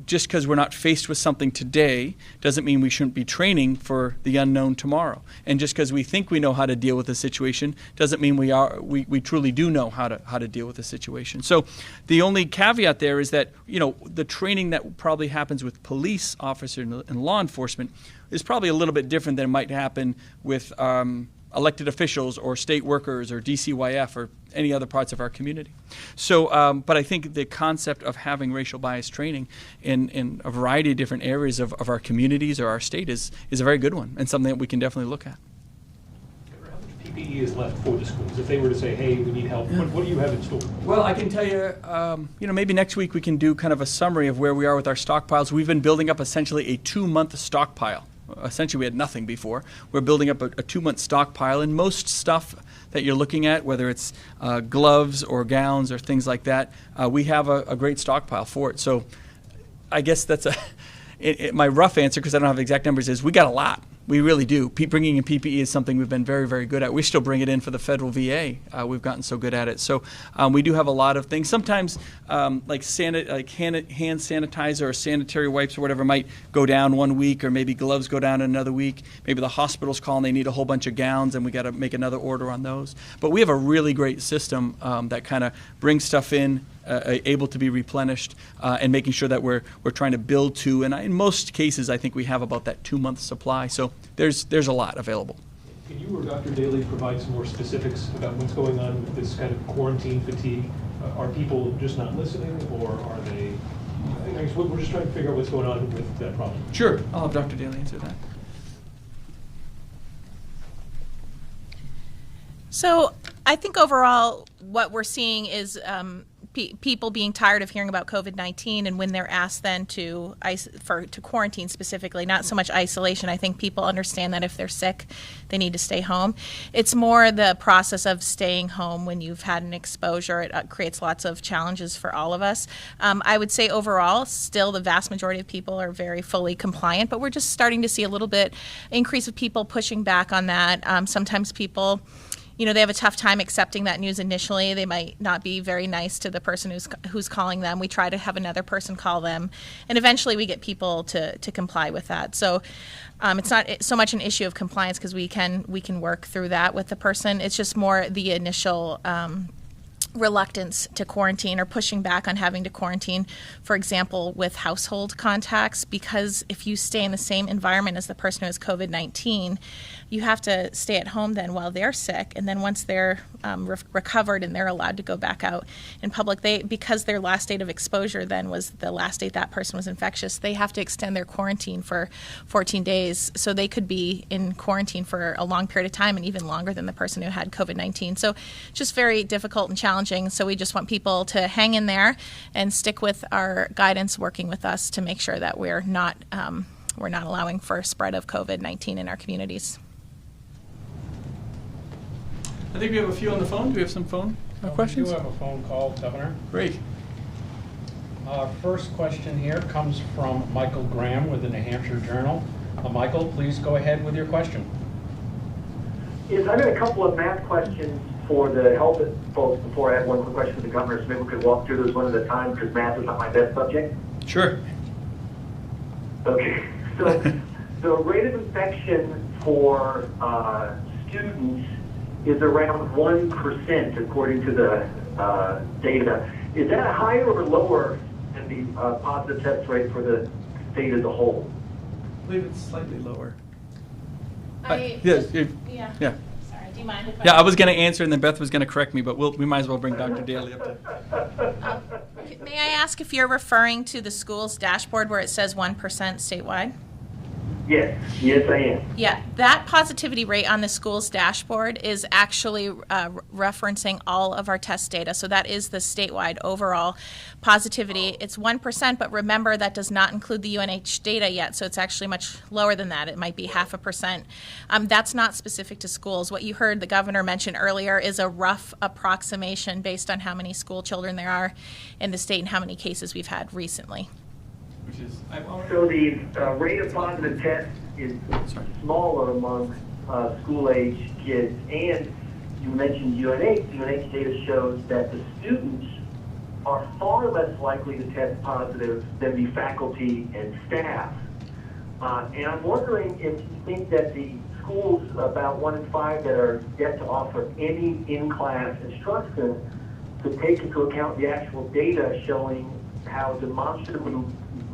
just because we're not faced with something today doesn't mean we shouldn't be training for the unknown tomorrow. And just because we think we know how to deal with a situation doesn't mean we truly do know how to deal with the situation. So the only caveat there is that, the training that probably happens with police officers and law enforcement is probably a little bit different than might happen with elected officials or state workers or DCYF or any other parts of our community. So, but I think the concept of having racial bias training in a variety of different areas of our communities or our state is a very good one and something that we can definitely look at. How much PPE is left for the schools? If they were to say, hey, we need help, what do you have in store? Well, I can tell you, maybe next week we can do kind of a summary of where we are with our stockpiles. We've been building up essentially a 2-month stockpile. Essentially, we had nothing before. We're building up a 2-month stockpile, and most stuff that you're looking at, whether it's gloves or gowns or things like that, we have a great stockpile for it. So I guess that's my rough answer, because I don't have exact numbers, is we got a lot. We really do. Bringing in PPE is something we've been very, very good at. We still bring it in for the federal VA. We've gotten so good at it. So we do have a lot of things. Sometimes like hand sanitizer or sanitary wipes or whatever might go down 1 week, or maybe gloves go down another week. Maybe the hospital's call and they need a whole bunch of gowns, and we got to make another order on those. But we have a really great system that kind of brings stuff in, able to be replenished, and making sure that we're trying to build to. And in most cases, I think we have about that 2-month supply. So there's a lot available. Can you or Dr. Daly provide some more specifics about what's going on with this kind of quarantine fatigue? Are people just not listening, or are they? I guess we're just trying to figure out what's going on with that problem. Sure. I'll have Dr. Daly answer that. So I think overall what we're seeing is people being tired of hearing about COVID-19, and when they're asked then to quarantine specifically, not so much isolation. I think people understand that if they're sick, they need to stay home. It's more the process of staying home when you've had an exposure. It creates lots of challenges for all of us. I would say overall, still the vast majority of people are very fully compliant, but we're just starting to see a little bit increase of people pushing back on that. Sometimes people, they have a tough time accepting that news initially. They might not be very nice to the person who's calling them. We try to have another person call them, and eventually we get people to comply with that. So it's not so much an issue of compliance, because we can work through that with the person. It's just more the initial reluctance to quarantine, or pushing back on having to quarantine, for example, with household contacts, because if you stay in the same environment as the person who has COVID-19, you have to stay at home then while they're sick, and then once they're recovered and they're allowed to go back out in public, because their last date of exposure then was the last date that person was infectious, they have to extend their quarantine for 14 days, so they could be in quarantine for a long period of time, and even longer than the person who had COVID-19. So just very difficult and challenging. So we just want people to hang in there and stick with our guidance, working with us to make sure that we're not allowing for spread of COVID-19 in our communities. I think we have a few on the phone. Do we have some phone questions? We do have a phone call, Governor. Great. First question here comes from Michael Graham with the New Hampshire Journal. Michael, please go ahead with your question. Yes, I've got a couple of math questions for the health folks before I have one quick question for the governor, so maybe we could walk through those one at a time, because math is not my best subject. Sure. Okay, so the rate of infection for students is around 1%, according to the data. Is that higher or lower than the positive test rate for the state as a whole? I believe it's slightly lower. Yeah. Yeah. Sorry, do you mind if Yeah, I was going to answer, and then Beth was going to correct me, but we might as well bring Dr. Daly up to. May I ask if you're referring to the school's dashboard where it says 1% statewide? Yes, I am. Yeah, that positivity rate on the school's dashboard is actually referencing all of our test data. So that is the statewide overall positivity. It's 1%, but remember that does not include the UNH data yet, so it's actually much lower than that. It might be 0.5%. That's not specific to schools. What you heard the governor mention earlier is a rough approximation based on how many school children there are in the state and how many cases we've had recently. So the rate of positive tests is smaller among school-age kids, and you mentioned UNH. UNH data shows that the students are far less likely to test positive than the faculty and staff. And I'm wondering if you think that the schools, about 1 in 5 that are yet to offer any in-class instruction, to take into account the actual data showing how demonstrably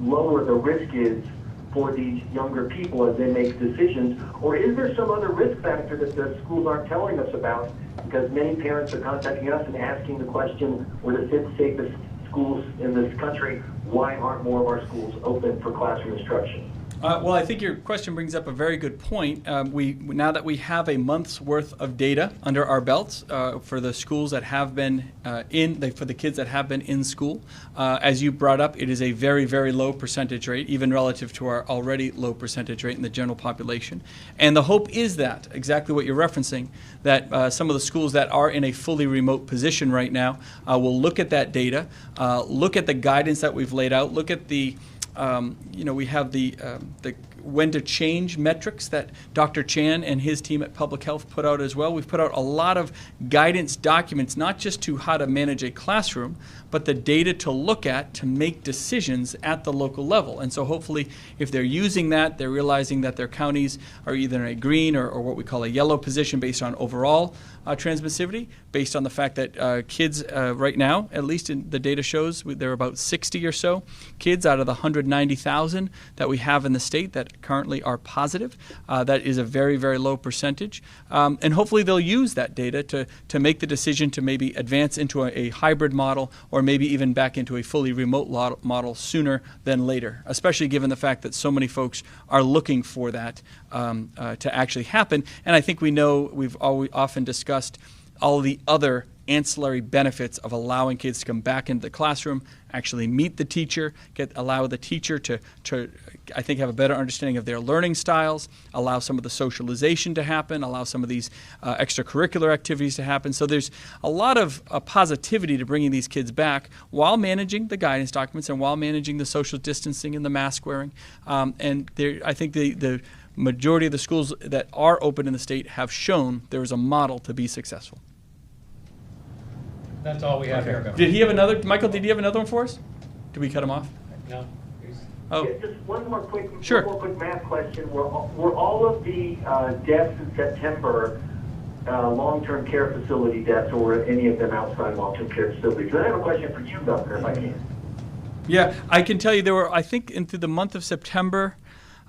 lower the risk is for these younger people as they make decisions, or is there some other risk factor that the schools aren't telling us about? Because many parents are contacting us and asking the question, we're the 5th safest schools in this country, why aren't more of our schools open for classroom instruction? Well, I think your question brings up a very good point. Now that we have a month's worth of data under our belts for the schools that have been for the kids that have been in school, as you brought up, it is a very, very low percentage rate, even relative to our already low percentage rate in the general population. And the hope is that, exactly what you're referencing, that some of the schools that are in a fully remote position right now will look at that data, look at the guidance that we've laid out, look at the we have the when to change metrics that Dr. Chan and his team at Public Health put out as well. We've put out a lot of guidance documents, not just to how to manage a classroom, but the data to look at to make decisions at the local level. And so hopefully if they're using that, they're realizing that their counties are either in a green or what we call a yellow position based on overall transmissivity, based on the fact that kids right now, at least in the data shows, there are about 60 or so kids out of the 190,000 that we have in the state that that currently are positive. That is a very, very low percentage. And hopefully they'll use that data to make the decision to maybe advance into a hybrid model or maybe even back into a fully remote model sooner than later, especially given the fact that so many folks are looking for that to actually happen. And I think we know we've often discussed all the other ancillary benefits of allowing kids to come back into the classroom, actually meet the teacher, allow the teacher to I think have a better understanding of their learning styles, allow some of the socialization to happen, allow some of these extracurricular activities to happen. So there's a lot of positivity to bringing these kids back while managing the guidance documents and while managing the social distancing and the mask wearing. And I think the majority of the schools that are open in the state have shown there is a model to be successful. That's all we have here, Governor. Did he have another, Michael, did he have another one for us? Did we cut him off? No. He's- Oh, Yeah, just one more quick math question. Were all of the deaths in September long-term care facility deaths, or were any of them outside long-term care facilities? I have a question for you, Governor, if I can. yeah, I can tell you there were, I think, into the month of September,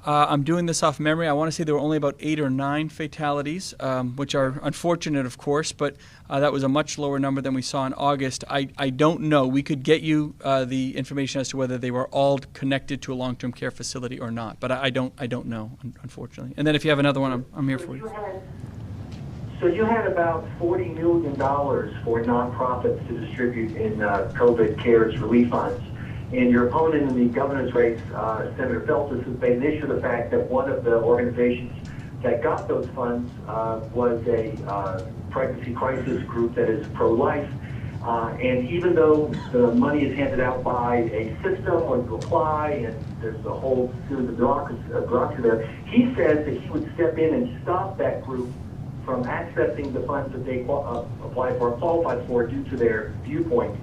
I'm doing this off memory. I want to say there were only about 8 or 9 fatalities, which are unfortunate, of course, but that was a much lower number than we saw in August. I don't know. We could get you the information as to whether they were all connected to a long-term care facility or not, but I don't know, unfortunately. And then if you have another one, I'm here for you. So you had about $40 million for nonprofits to distribute in COVID CARES relief funds. And your opponent in the governor's race, Senator Feltus, has made an issue of the fact that one of the organizations that got those funds was a pregnancy crisis group that is pro-life. And even though the money is handed out by a system where you apply and there's a whole series of bureaucracy there, he says that he would step in and stop that group from accessing the funds that they applied for and qualified for due to their viewpoint.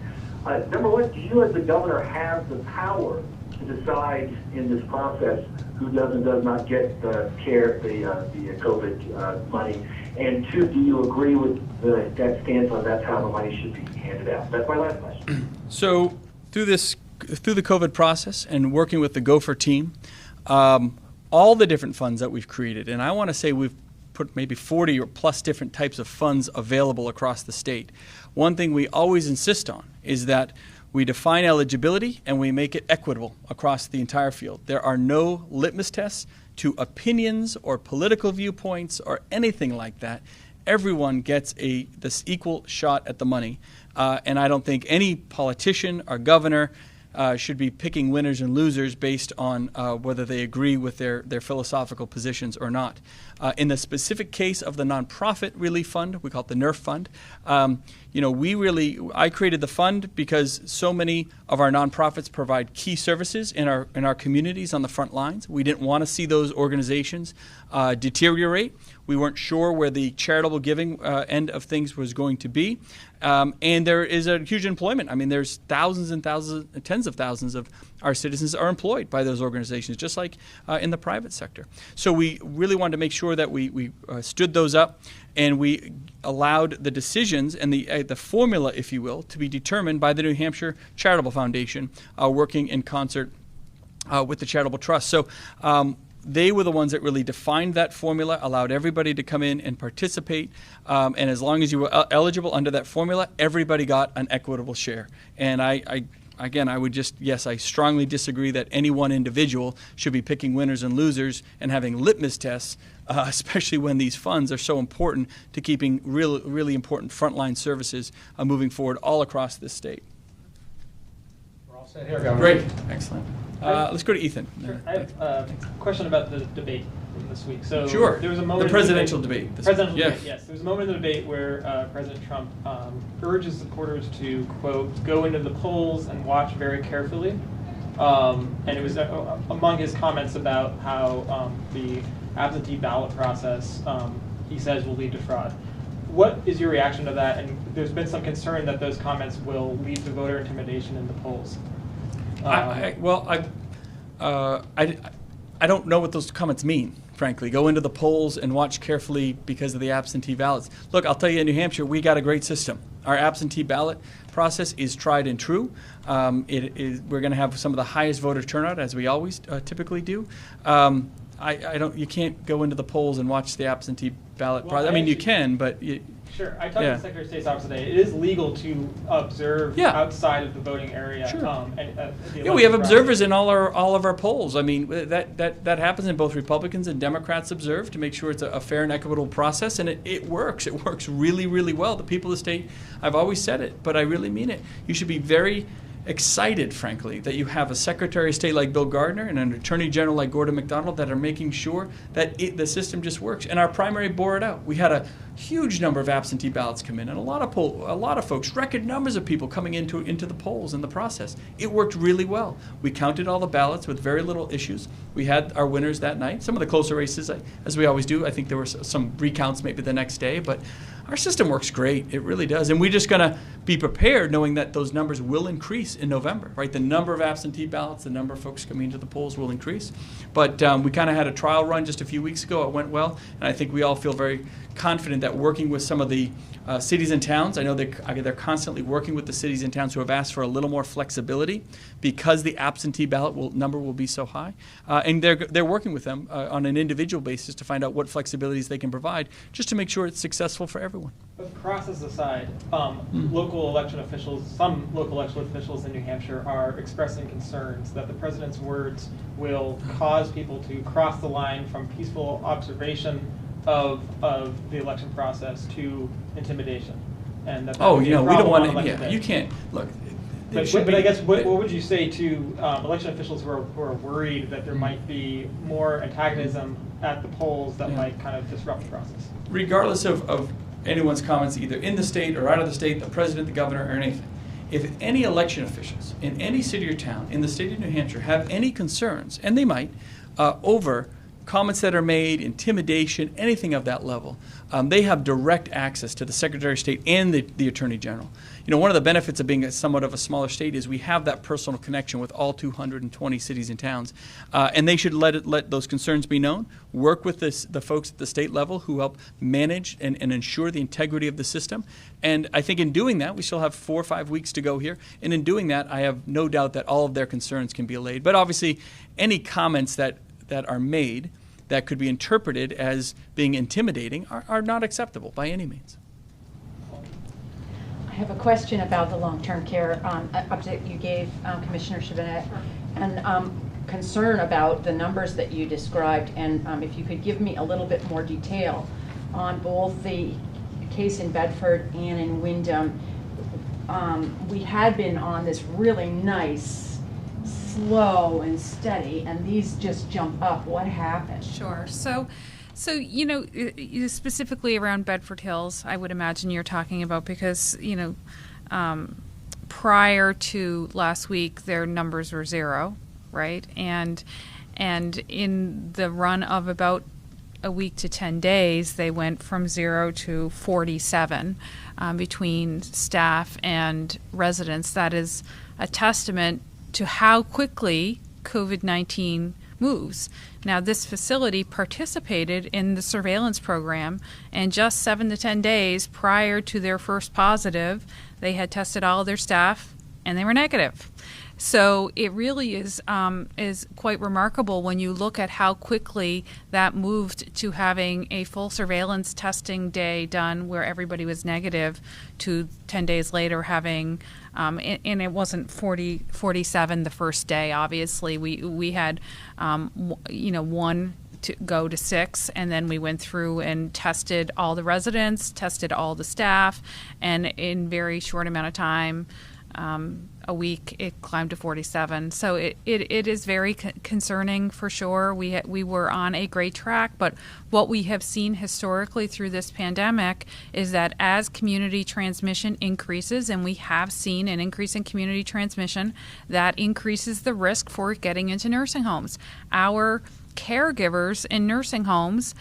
Number one, do you as the governor have the power to decide in this process who does and does not get the COVID money? And two, do you agree with that stance on that's how the money should be handed out? That's my last question. So through the COVID process and working with the Gopher team, all the different funds that we've created, and I want to say we've put maybe 40 or plus different types of funds available across the state. One thing we always insist on is that we define eligibility and we make it equitable across the entire field. There are no litmus tests to opinions or political viewpoints or anything like that. Everyone gets this equal shot at the money. And I don't think any politician or governor should be picking winners and losers based on whether they agree with their philosophical positions or not. In the specific case of the nonprofit relief fund, we call it the NERF fund. I created the fund because so many of our nonprofits provide key services in our communities on the front lines. We didn't want to see those organizations deteriorate. We weren't sure where the charitable giving end of things was going to be. And there is a huge employment. I mean, there's thousands and thousands, tens of thousands of our citizens are employed by those organizations, just like in the private sector. So we really wanted to make sure that we stood those up, and we allowed the decisions and the formula, if you will, to be determined by the New Hampshire Charitable Foundation, working in concert with the Charitable Trust. So they were the ones that really defined that formula, allowed everybody to come in and participate, and as long as you were eligible under that formula, everybody got an equitable share. And Again, I would I strongly disagree that any one individual should be picking winners and losers and having litmus tests, especially when these funds are so important to keeping really important frontline services moving forward all across this state. We're all set here, Governor. Great, excellent. Let's go to Ethan. Sure. I have a question about the debate from this week. So Sure. There was a moment the presidential debate. Presidential debate, yes. There was a moment in the debate where President Trump urges supporters to, quote, go into the polls and watch very carefully. And it was among his comments about how the absentee ballot process, he says, will lead to fraud. What is your reaction to that? And there's been some concern that those comments will lead to voter intimidation in the polls. I don't know what those comments mean, frankly. Go into the polls and watch carefully because of the absentee ballots. Look, I'll tell you, in New Hampshire, we got a great system. Our absentee ballot process is tried and true. We're going to have some of the highest voter turnout, as we always typically do. I don't. You can't go into the polls and watch the absentee ballot Well, process. I I mean, you actually- can, but Sure. I talked Yeah. to the Secretary of State's office today. It is legal to observe Yeah. outside of the voting area. Sure. The yeah, we have election observers process. in all of our polls. I mean, that happens, and both Republicans and Democrats observe to make sure it's a fair and equitable process, and it works. It works really, really well. The people of the state, I've always said it, but I really mean it. You should be very excited, frankly, that you have a Secretary of State like Bill Gardner and an Attorney General like Gordon MacDonald that are making sure that the system just works. And our primary bore it out. We had a huge number of absentee ballots come in, and a lot of folks, record numbers of people coming into the polls in the process. It worked really well. We counted all the ballots with very little issues. We had our winners that night. Some of the closer races, as we always do. I think there were some recounts maybe the next day, but our system works great. It really does. And we're just going to be prepared knowing that those numbers will increase in November, right? The number of absentee ballots, the number of folks coming into the polls will increase. But we kind of had a trial run just a few weeks ago. It went well. And I think we all feel very confident that working with some of the cities and towns, I know they're constantly working with the cities and towns who have asked for a little more flexibility because the absentee ballot number will be so high. And they're working with them on an individual basis to find out what flexibilities they can provide just to make sure it's successful for everyone. But process aside, local election officials, some local election officials in New Hampshire are expressing concerns that the president's words will cause people to cross the line from peaceful observation of the election process to intimidation. And that Oh, would be you a know, we don't problem want on to, election yeah, day. you can't, look. But I guess what would you say to election officials who are worried that there might be more antagonism at the polls that Yeah. might kind of disrupt the process? Regardless of anyone's comments, either in the state or out of the state, the president, the governor, or anything, if any election officials in any city or town in the state of New Hampshire have any concerns, and they might, over comments that are made, intimidation, anything of that level, they have direct access to the Secretary of State and the Attorney General. You know, one of the benefits of being somewhat of a smaller state is we have that personal connection with all 220 cities and towns, and they should let those concerns be known, work with the folks at the state level who help manage and ensure the integrity of the system. And I think in doing that, we still have 4 or 5 weeks to go here, and in doing that, I have no doubt that all of their concerns can be allayed. But obviously, any comments that are made that could be interpreted as being intimidating are not acceptable by any means. I have a question about the long-term care update you gave, Commissioner Chabot, and concern about the numbers that you described, and if you could give me a little bit more detail on both the case in Bedford and in Wyndham. We had been on this really nice, slow and steady, and these just jump up. What happened? Sure. So you know, specifically around Bedford Hills, I would imagine you're talking about because, you know, prior to last week, their numbers were 0, right? And in the run of about a week to 10 days, they went from 0 to 47 between staff and residents. That is a testament to how quickly COVID-19 moves. Now, this facility participated in the surveillance program, and just 7 to 10 days prior to their first positive, they had tested all of their staff, and they were negative. So it really is quite remarkable when you look at how quickly that moved to having a full surveillance testing day done where everybody was negative to 10 days later having, and it wasn't 47 the first day, obviously. We had, you know, 1 to go to 6, and then we went through and tested all the residents, tested all the staff, and in very short amount of time, a week, it climbed to 47. So it is very concerning for sure. We were on a great track, but what we have seen historically through this pandemic is that as community transmission increases, and we have seen an increase in community transmission, that increases the risk for getting into nursing homes. Our caregivers in nursing homes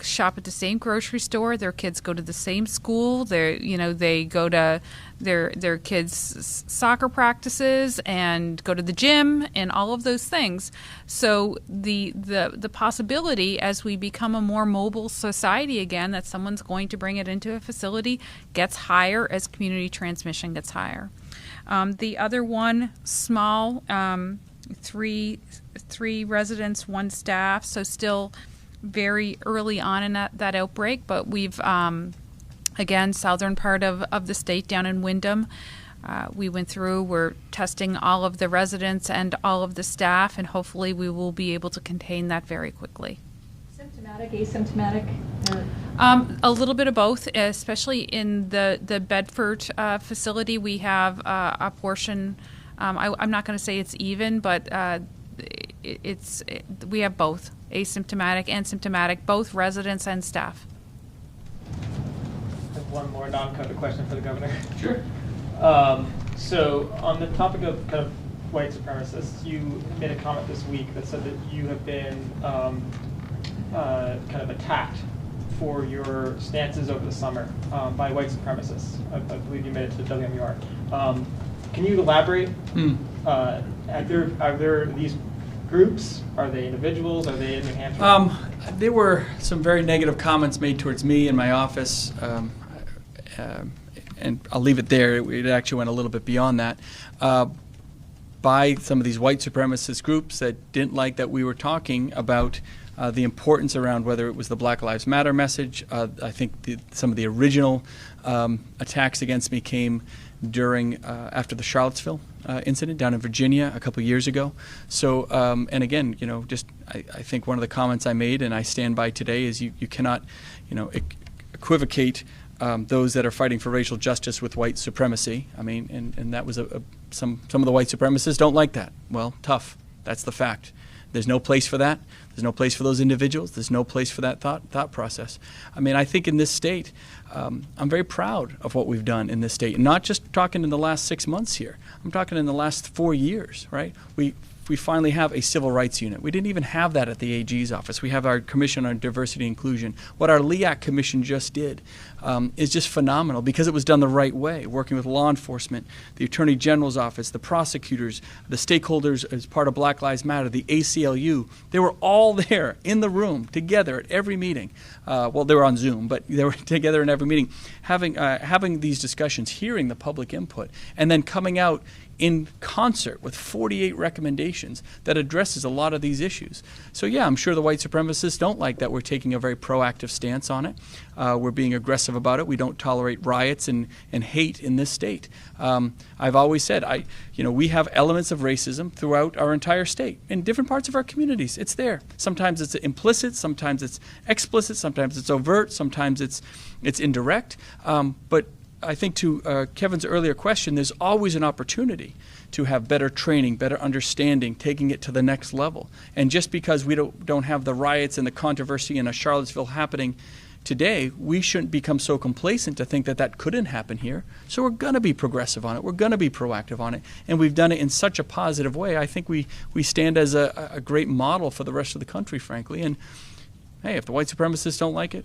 shop at the same grocery store. Their kids go to the same school. They go to their kids' soccer practices and go to the gym and all of those things. So the possibility as we become a more mobile society again that someone's going to bring it into a facility gets higher as community transmission gets higher. The other one, small, 3 3 residents, 1 staff, so still very early on in that outbreak, but we've, again, southern part of the state down in Wyndham, we went through, we're testing all of the residents and all of the staff, and hopefully we will be able to contain that very quickly. Symptomatic, asymptomatic? Or? A little bit of both, especially in the Bedford facility. We have a portion, I'm not going to say it's even, but we have both, asymptomatic and symptomatic, both residents and staff. I have one more non-COVID question for the governor. Sure. So on the topic of kind of white supremacists, you made a comment this week that said that you have been kind of attacked for your stances over the summer by white supremacists. I believe you made it to WMUR. Can you elaborate? Are there these groups? Are they individuals? Are they in New Hampshire? There were some very negative comments made towards me in my office, and I'll leave it there. It actually went a little bit beyond that, by some of these white supremacist groups that didn't like that we were talking about the importance around whether it was the Black Lives Matter message. I think some of the original attacks against me came during after the Charlottesville incident down in Virginia a couple years ago. So, and again, you know, just I think one of the comments I made and I stand by today is you cannot, you know, equivocate those that are fighting for racial justice with white supremacy. I mean, and that was some of the white supremacists don't like that. Well, tough. That's the fact. There's no place for that. There's no place for those individuals. There's no place for that thought process. I mean, I think in this state, I'm very proud of what we've done in this state. And not just talking in the last 6 months here. I'm talking in the last 4 years, right? We finally have a civil rights unit. We didn't even have that at the AG's office. We have our Commission on Diversity and Inclusion. What our LEAC Commission just did is just phenomenal because it was done the right way, working with law enforcement, the Attorney General's office, the prosecutors, the stakeholders as part of Black Lives Matter, the ACLU. They were all there in the room together at every meeting. Well, they were on Zoom, but they were together in every meeting, having these discussions, hearing the public input, and then coming out in concert with 48 recommendations that addresses a lot of these issues. So yeah, I'm sure the white supremacists don't like that we're taking a very proactive stance on it. We're being aggressive about it. We don't tolerate riots and hate in this state. I've always said, we have elements of racism throughout our entire state in different parts of our communities. It's there. Sometimes it's implicit, sometimes it's explicit, sometimes it's overt, sometimes it's indirect. But I think to Kevin's earlier question, there's always an opportunity to have better training, better understanding, taking it to the next level. And just because we don't have the riots and the controversy in Charlottesville happening today, we shouldn't become so complacent to think that that couldn't happen here. So we're going to be progressive on it. We're going to be proactive on it. And we've done it in such a positive way. I think we stand as a great model for the rest of the country, frankly. And hey, if the white supremacists don't like it,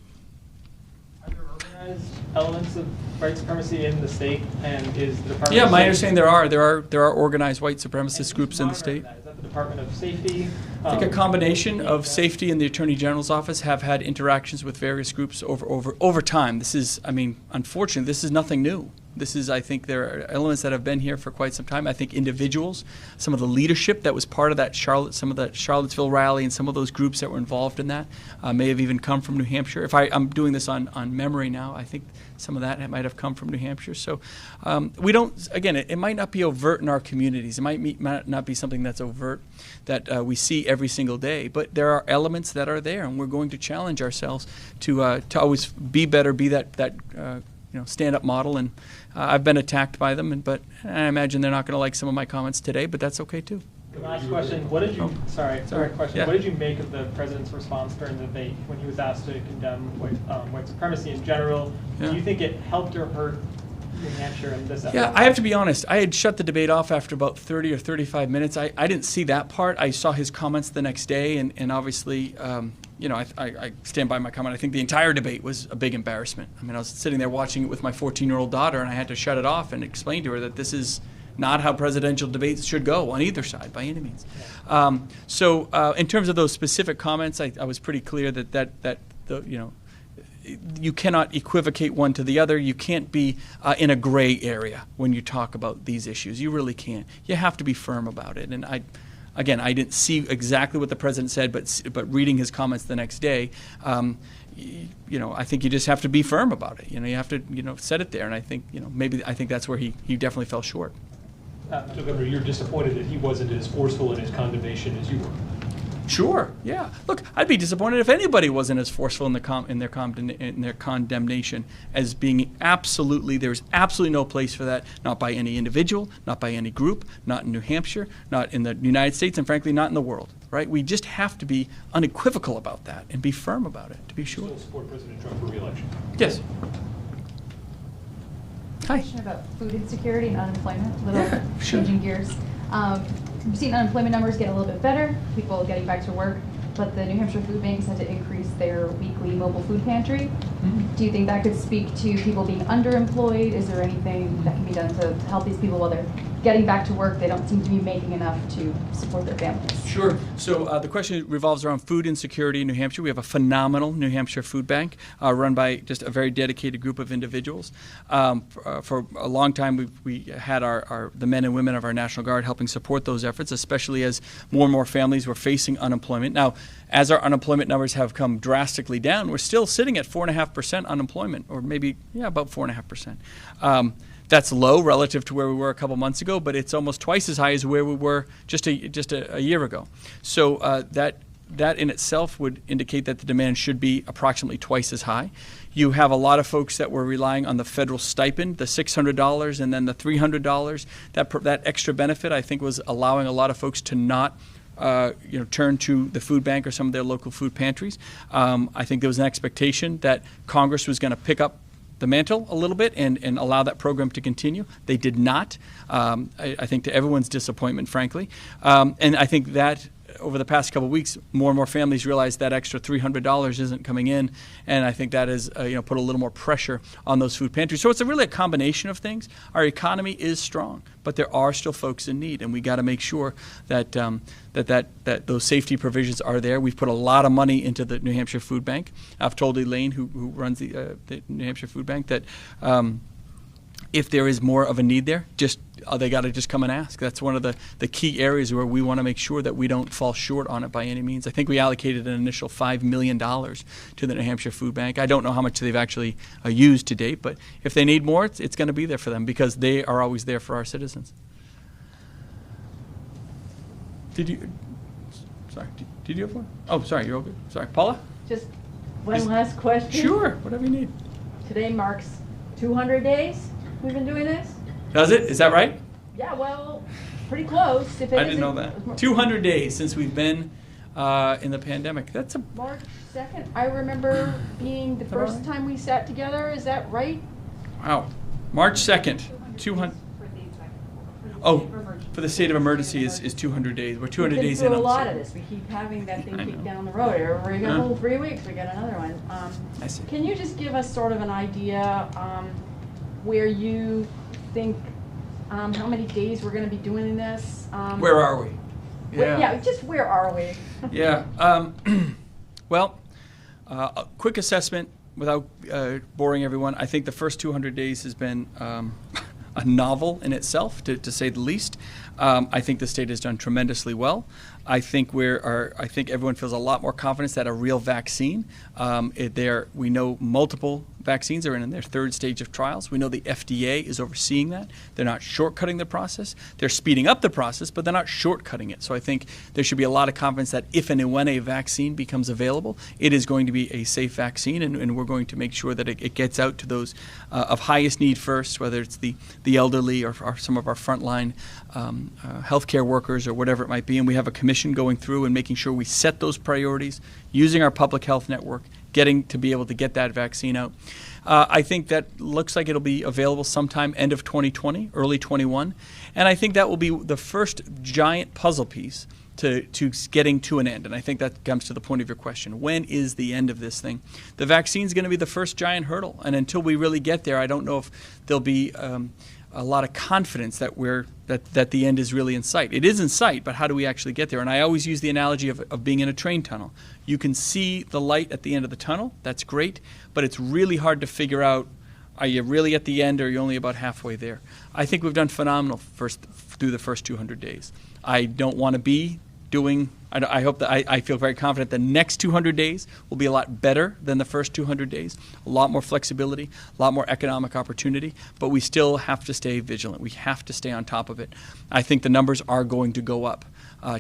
elements of white supremacy in the state, and is the Department yeah, of my Safety- understanding there are organized white supremacist groups in the state. Is that the Department of Safety? I think a combination of safety and the Attorney General's office have had interactions with various groups over time. This is, I mean, unfortunately, this is nothing new. This is, I think, there are elements that have been here for quite some time. I think individuals, some of the leadership that was part of that some of that Charlottesville rally, and some of those groups that were involved in that may have even come from New Hampshire. If I'm doing this on memory now, I think some of that might have come from New Hampshire. So we don't, again, it might not be overt in our communities. It might not be something that's overt that we see every single day, but there are elements that are there, and we're going to challenge ourselves to always be better, be that stand-up model. And I've been attacked by them, but I imagine they're not going to like some of my comments today, but that's okay too. Last question. What did you? Sorry. Question. Yeah. What did you make of the president's response during the debate when he was asked to condemn white supremacy in general? Yeah. Do you think it helped or hurt New Hampshire in this effort? Yeah, I have to be honest. I had shut the debate off after about 30 or 35 minutes. I didn't see that part. I saw his comments the next day, and obviously, I stand by my comment. I think the entire debate was a big embarrassment. I mean, I was sitting there watching it with my 14-year-old daughter, and I had to shut it off and explain to her that this is not how presidential debates should go on either side by any means. So in terms of those specific comments, I was pretty clear that you cannot equivocate one to the other. You can't be in a gray area when you talk about these issues. You really can't. You have to be firm about it. And again, I didn't see exactly what the president said, but reading his comments the next day, I think you just have to be firm about it. You have to, set it there. And I think, I think that's where he definitely fell short. So, Governor, you're disappointed that he wasn't as forceful in his condemnation as you were. Sure. Yeah. Look, I'd be disappointed if anybody wasn't as forceful in their condemnation as being absolutely. There's absolutely no place for that. Not by any individual, not by any group, not in New Hampshire, not in the United States, and frankly, not in the world. Right? We just have to be unequivocal about that and be firm about it. To be sure. Still support President Trump for re-election. Yes. Hi. Question about food insecurity and unemployment, a little Yeah, sure. changing gears. We've seen unemployment numbers get a little bit better, people getting back to work, but the New Hampshire Food Banks had to increase their weekly mobile food pantry. Do you think that could speak to people being underemployed? Is there anything that can be done to help these people while they're getting back to work? They don't seem to be making enough to support their families. Sure. So the question revolves around food insecurity in New Hampshire. We have a phenomenal New Hampshire food bank run by just a very dedicated group of individuals. For a long time, we had the men and women of our National Guard helping support those efforts, especially as more and more families were facing unemployment. Now, as our unemployment numbers have come drastically down, we're still sitting at 4.5% unemployment, or maybe, about 4.5%. That's low relative to where we were a couple months ago, but it's almost twice as high as where we were just a year ago. So that in itself would indicate that the demand should be approximately twice as high. You have a lot of folks that were relying on the federal stipend, the $600 and then the $300. That extra benefit, I think, was allowing a lot of folks to not turn to the food bank or some of their local food pantries. I think there was an expectation that Congress was going to pick up the mantle a little bit and allow that program to continue. They did not, I think to everyone's disappointment, frankly. And I think that over the past couple of weeks, more and more families realize that extra $300 isn't coming in, and I think that has put a little more pressure on those food pantries. So it's really a combination of things. Our economy is strong, but there are still folks in need, and we got to make sure that that those safety provisions are there. We've put a lot of money into the New Hampshire Food Bank. I've told Elaine, who runs the New Hampshire Food Bank, that if there is more of a need there, they got to just come and ask. That's one of the key areas where we want to make sure that we don't fall short on it by any means. I think we allocated an initial $5 million to the New Hampshire Food Bank. I don't know how much they've actually used to date, but if they need more, it's going to be there for them because they are always there for our citizens. Did you have one? Oh, sorry, you're all good. Sorry, Paula? Just one last question. Sure, whatever you need. Today marks 200 days we've been doing this? Does it? Is that right? Yeah, well, pretty close. If it I didn't know that. 200 days since we've been in the pandemic. That's a March 2nd. I remember being the first time we sat together. Is that right? wow. March 2nd, 200. Oh, for the state of emergency is 200 days. We're 200 We've been days through in. a lot of this. We keep having that thing I kicked know. down the road. Every couple 3 weeks, we get another one. I see. Can you just give us sort of an idea where you think how many days we're going to be doing this? Where are we? Yeah, just where are we? Yeah. Well, a quick assessment without boring everyone. I think the first 200 days has been a novel in itself, to say the least. I think the state has done tremendously well. I think I think everyone feels a lot more confidence that a real vaccine. We know multiple vaccines are in their third stage of trials. We know the FDA is overseeing that. They're not shortcutting the process. They're speeding up the process, but they're not shortcutting it. So I think there should be a lot of confidence that if and when a vaccine becomes available, it is going to be a safe vaccine, and we're going to make sure that it gets out to those of highest need first, whether it's the elderly or some of our frontline healthcare workers or whatever it might be. And we have a commission going through and making sure we set those priorities, using our public health network, getting to be able to get that vaccine out. I think that looks like it'll be available sometime end of 2020, early 21. And I think that will be the first giant puzzle piece to getting to an end. And I think that comes to the point of your question. When is the end of this thing? The vaccine is going to be the first giant hurdle. And until we really get there, I don't know if there'll be a lot of confidence that that the end is really in sight. It is in sight, but how do we actually get there? And I always use the analogy of being in a train tunnel. You can see the light at the end of the tunnel. That's great, but it's really hard to figure out, are you really at the end or are you only about halfway there? I think we've done phenomenal through the first 200 days. I don't want to be doing. I hope that I feel very confident the next 200 days will be a lot better than the first 200 days. A lot more flexibility, a lot more economic opportunity, but we still have to stay vigilant. We have to stay on top of it. I think the numbers are going to go up,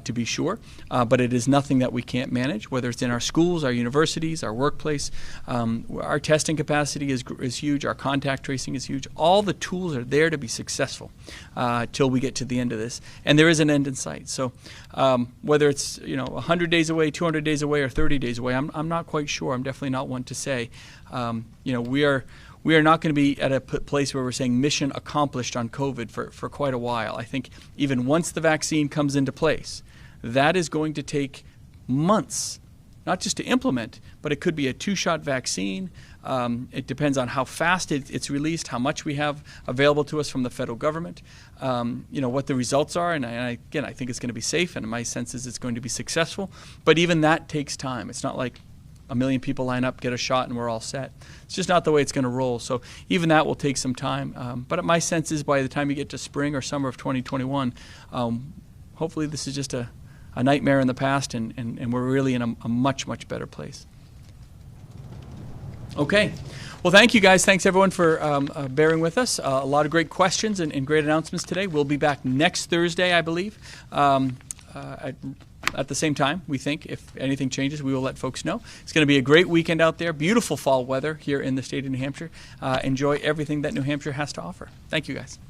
to be sure, but it is nothing that we can't manage, whether it's in our schools, our universities, our workplace. Our testing capacity is huge. Our contact tracing is huge. All the tools are there to be successful till we get to the end of this, and there is an end in sight. So whether it's 100 days away, 200 days away, or 30 days away, I'm not quite sure. I'm definitely not one to say. We are not going to be at a place where we're saying mission accomplished on COVID for quite a while. I think even once the vaccine comes into place, that is going to take months, not just to implement, but it could be a 2-shot vaccine. It depends on how fast it's released, how much we have available to us from the federal government, what the results are. And again, I think it's going to be safe, and my sense is it's going to be successful. But even that takes time. It's not like 1 million people line up, get a shot, and we're all set. It's just not the way it's going to roll. So even that will take some time. But my sense is by the time you get to spring or summer of 2021, hopefully this is just a nightmare in the past, and we're really in a much, much better place. Okay. Well, thank you guys. Thanks everyone for bearing with us. A lot of great questions and great announcements today. We'll be back next Thursday, I believe, at the same time. We think if anything changes, we will let folks know. It's going to be a great weekend out there. Beautiful fall weather here in the state of New Hampshire. Enjoy everything that New Hampshire has to offer. Thank you, guys.